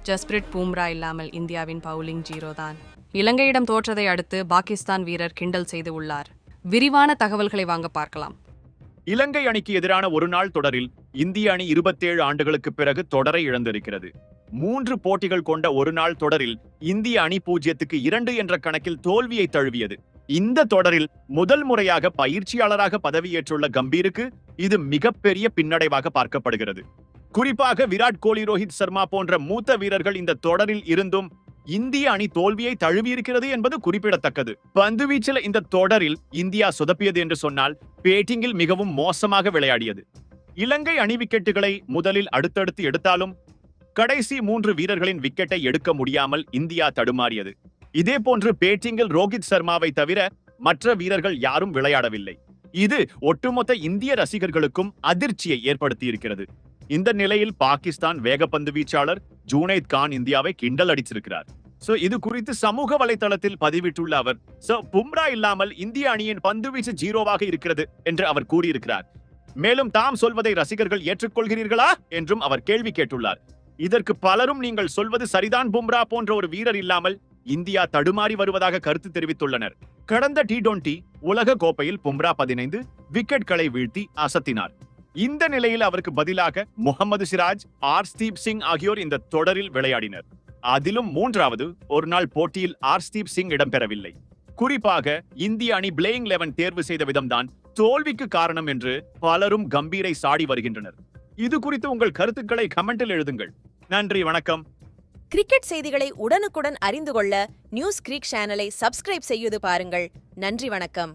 ஜஸ்பிரிட் பூம்ரா இல்லாமல் இந்தியாவின் பவுலிங் 0 தான். இலங்கையிடம் தோற்றதை அடுத்து பாகிஸ்தான் வீரர் கிண்டல் செய்து உள்ளார். விரிவான தகவல்களை வாங்க பார்க்கலாம். இலங்கை அணிக்கு எதிரான ஒருநாள் தொடரில் இந்திய அணி 27 ஆண்டுகளுக்கு பிறகு தொடரை இழந்திருக்கிறது. 3 போட்டிகள் கொண்ட ஒருநாள் தொடரில் இந்திய அணி 0-2 என்ற கணக்கில் தோல்வியை தழுவியது. இந்த தொடரில் முதல் முறையாக பயிற்சியாளராக பதவியேற்றுள்ள கம்பீருக்கு இது மிகப்பெரிய பின்னடைவாக பார்க்கப்படுகிறது. குறிப்பாக விராட் கோலி, ரோஹித் சர்மா போன்ற மூத்த வீரர்கள் இந்த தொடரில் இருந்தும் இந்திய அணி தோல்வியை தழுவியிருக்கிறது என்பது குறிப்பிடத்தக்கது. பந்துவீச்சில் இந்த தொடரில் இந்தியா சொதப்பியது என்று சொன்னால் பேட்டிங்கில் மிகவும் மோசமாக விளையாடியது. இலங்கை அணி விக்கெட்டுகளை முதலில் அடுத்தடுத்து எடுத்தாலும் கடைசி 3 வீரர்களின் விக்கெட்டை எடுக்க முடியாமல் இந்தியா தடுமாறியது. இதேபோன்று பேட்டிங்கில் ரோஹித் சர்மாவை தவிர மற்ற வீரர்கள் யாரும் விளையாடவில்லை. இது ஒட்டுமொத்த இந்திய ரசிகர்களுக்கும் அதிர்ச்சியை ஏற்படுத்தியிருக்கிறது. இந்த நிலையில் பாகிஸ்தான் வேகப்பந்து வீச்சாளர் ஜூனைத் கான் இந்தியாவை கிண்டல் அடிச்சிருக்கிறார். இது குறித்து சமூக வலைதளத்தில் பதிவிட்டுள்ள அவர், பும்ரா இல்லாமல் இந்திய அணியின் பந்துவீச்சு 0 இருக்கிறது என்று அவர் கூறியிருக்கிறார். மேலும் தாம் சொல்வதை ரசிகர்கள் ஏற்றுக்கொள்கிறீர்களா என்றும் அவர் கேள்வி கேட்டுள்ளார். இதற்கு பலரும் நீங்கள் சொல்வது சரிதான், பும்ரா போன்ற ஒரு வீரர் இல்லாமல் இந்தியா தடுமாறி வருவதாக கருத்து தெரிவித்துள்ளனர். கடந்த T20 உலக கோப்பையில் பும்ரா 15 விக்கெட்களை வீழ்த்தி அசத்தினார். இந்த நிலையில் அவருக்கு பதிலாக முகமது சிராஜ், ஆர்ஸ்தீப் சிங் ஆகியோர் இந்த தொடரில் விளையாடினர். அதிலும் 3வது ஒருநாள் போட்டியில் ஆர்ஸ்தீப் சிங் இடம்பெறவில்லை. குறிப்பாக இந்திய அணி பிளேயிங் 11 தேர்வு செய்த விதம்தான் தோல்விக்கு காரணம் என்று பலரும் கம்பீரை சாடி வருகின்றனர். இது குறித்து உங்கள் கருத்துக்களை கமெண்டில் எழுதுங்கள். நன்றி, வணக்கம். கிரிக்கெட் செய்திகளை உடனுக்குடன் அறிந்து கொள்ள நியூஸ் கிரிக் சேனலை சப்ஸ்கிரைப் செய்து பாருங்கள். நன்றி, வணக்கம்.